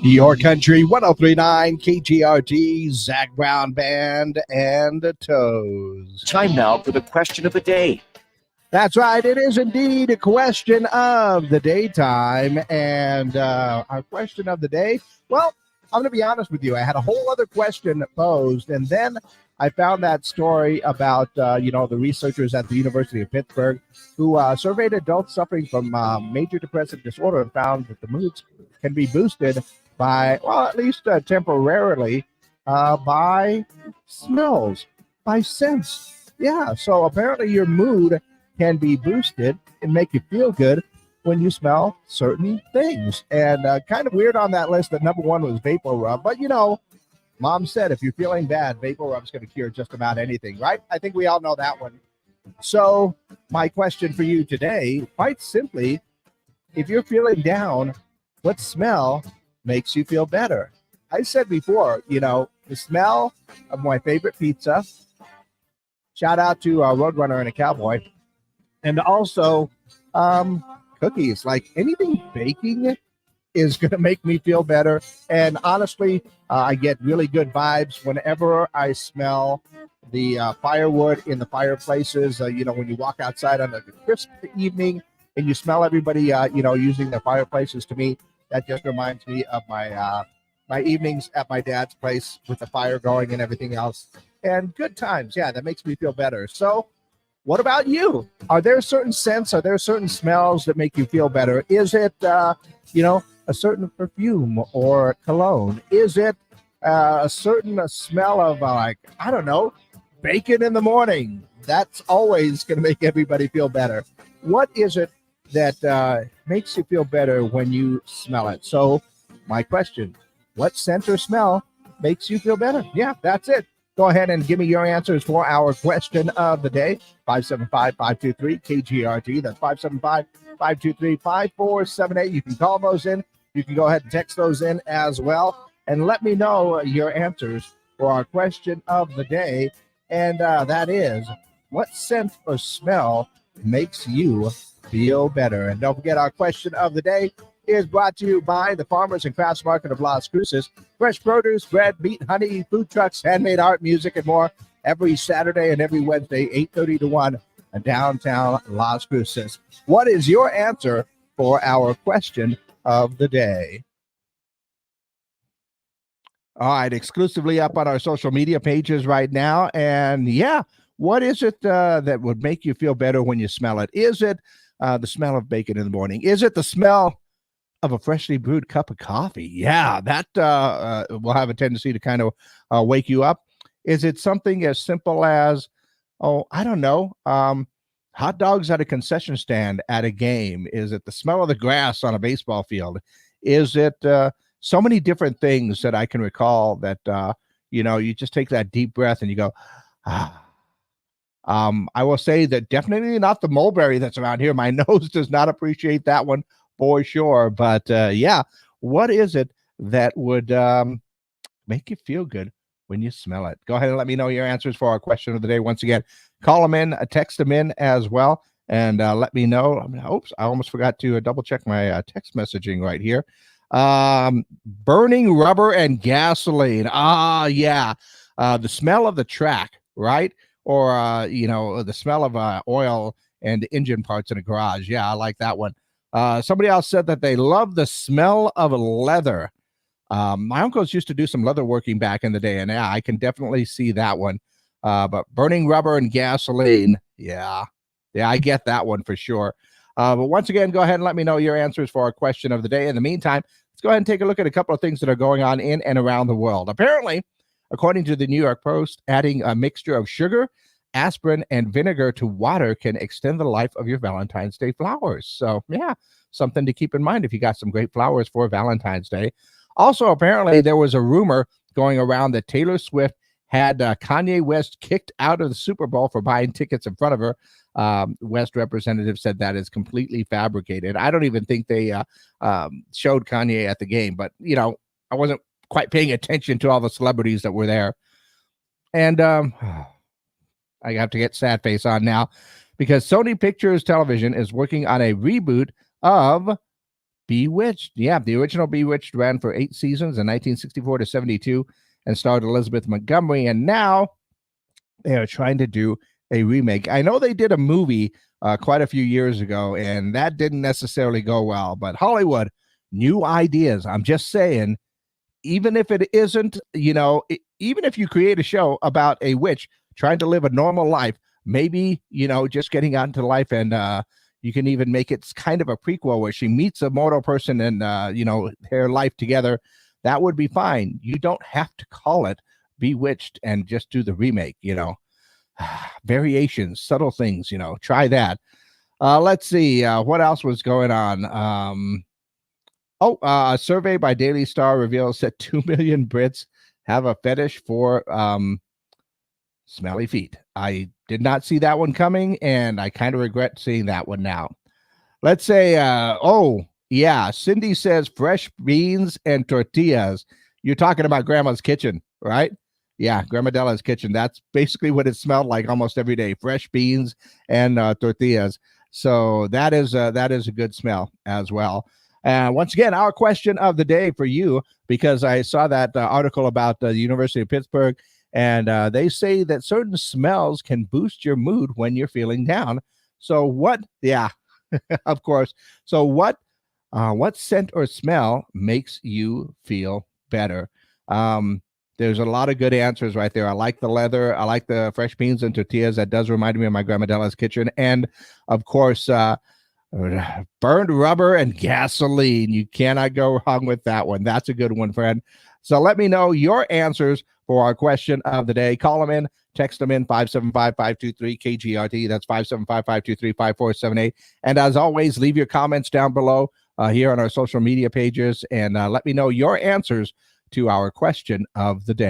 Your Country 1039 KGRT, Zach Brown Band, and the Toes. Time now for the question of the day. That's right. It is indeed a question of the daytime. And our question of the day, well, I'm going to be honest with you. I had a whole other question posed, and then I found that story about, the researchers at the University of Pittsburgh who surveyed adults suffering from major depressive disorder and found that the moods can be boosted by, well, at least temporarily, by smells, by scents. Yeah, so apparently your mood can be boosted and make you feel good when you smell certain things. And kind of weird on that list that number one was Vapor Rub. But, Mom said if you're feeling bad, Vapor Rub's going to cure just about anything, right? I think we all know that one. So my question for you today, quite simply, if you're feeling down, what smell makes you feel better? I said before, the smell of my favorite pizza. Shout out to Roadrunner and a Cowboy. And also cookies. Like anything baking is going to make me feel better. And honestly, I get really good vibes whenever I smell the firewood in the fireplaces. When you walk outside on a crisp evening and you smell everybody, using their fireplaces, to me, that just reminds me of my evenings at my dad's place with the fire going and everything else. And good times. Yeah, that makes me feel better. So what about you? Are there certain scents? Are there certain smells that make you feel better? Is it, a certain perfume or cologne? Is it a certain smell of, bacon in the morning? That's always going to make everybody feel better. What is it that makes you feel better when you smell it? So my question, what scent or smell makes you feel better? Yeah, that's it. Go ahead and give me your answers for our question of the day. 575-523-KGRT. That's 575-523-5478. You can call those in. You can go ahead and text those in as well. And let me know your answers for our question of the day. And that is, what scent or smell makes you feel better? And don't forget, our question of the day is brought to you by the Farmers and Crafts Market of Las Cruces. Fresh produce, bread, meat, honey, food trucks, handmade art, music, and more every Saturday and every Wednesday, 8:30 to 1 in downtown Las Cruces. What is your answer for our question of the day? All right, exclusively up on our social media pages right now. And yeah, what is it that would make you feel better when you smell it? Is it the smell of bacon in the morning? Is it the smell of a freshly brewed cup of coffee? Yeah, that will have a tendency to kind of wake you up. Is it something as simple as, hot dogs at a concession stand at a game? Is it the smell of the grass on a baseball field? Is it so many different things that I can recall that, you just take that deep breath and you go, ah. I will say that definitely not the mulberry that's around here. My nose does not appreciate that one for sure. But yeah, what is it that would make you feel good when you smell it? Go ahead and let me know your answers for our question of the day. Once again, call them in, text them in as well, and let me know. Oops, I almost forgot to double check my text messaging right here. Burning rubber and gasoline. Yeah. The smell of the track, right? Or, the smell of oil and engine parts in a garage. Yeah, I like that one. Somebody else said that they love the smell of leather. My uncles used to do some leather working back in the day, and yeah, I can definitely see that one. But burning rubber and gasoline, yeah, I get that one for sure. But once again, go ahead and let me know your answers for our question of the day. In the meantime, let's go ahead and take a look at a couple of things that are going on in and around the world. Apparently, according to the New York Post, adding a mixture of sugar, aspirin, and vinegar to water can extend the life of your Valentine's Day flowers. So, yeah, something to keep in mind if you got some great flowers for Valentine's Day. Also, apparently, there was a rumor going around that Taylor Swift had Kanye West kicked out of the Super Bowl for buying tickets in front of her. West representative said that is completely fabricated. I don't even think they showed Kanye at the game, but, I wasn't quite paying attention to all the celebrities that were there. And I have to get sad face on now because Sony Pictures Television is working on a reboot of Bewitched. Yeah, the original Bewitched ran for 8 seasons in 1964 to 72 and starred Elizabeth Montgomery. And now they are trying to do a remake. I know they did a movie quite a few years ago, and that didn't necessarily go well. But Hollywood, new ideas. I'm just saying, even if it isn't, even if you create a show about a witch trying to live a normal life, maybe, just getting out into life, and you can even make it kind of a prequel where she meets a mortal person and, their life together. That would be fine. You don't have to call it Bewitched and just do the remake, variations, subtle things, try that. Let's see what else was going on. A survey by Daily Star reveals that 2 million Brits have a fetish for smelly feet. I did not see that one coming, and I kind of regret seeing that one now. Let's say, Cindy says fresh beans and tortillas. You're talking about Grandma's kitchen, right? Yeah, Grandma Della's kitchen. That's basically what it smelled like almost every day, fresh beans and tortillas. So that is a good smell as well. Once again, our question of the day for you, because I saw that article about the University of Pittsburgh, and they say that certain smells can boost your mood when you're feeling down. So what? Yeah, of course. So what scent or smell makes you feel better? There's a lot of good answers right there. I like the leather. I like the fresh beans and tortillas. That does remind me of my Grandma Della's kitchen. And, of course, burned rubber and gasoline. You cannot go wrong with that one. That's a good one, friend. So let me know your answers for our question of the day. Call them in. Text them in 575-523-KGRT. That's 575-523-5478. And as always, leave your comments down below here on our social media pages. And let me know your answers to our question of the day.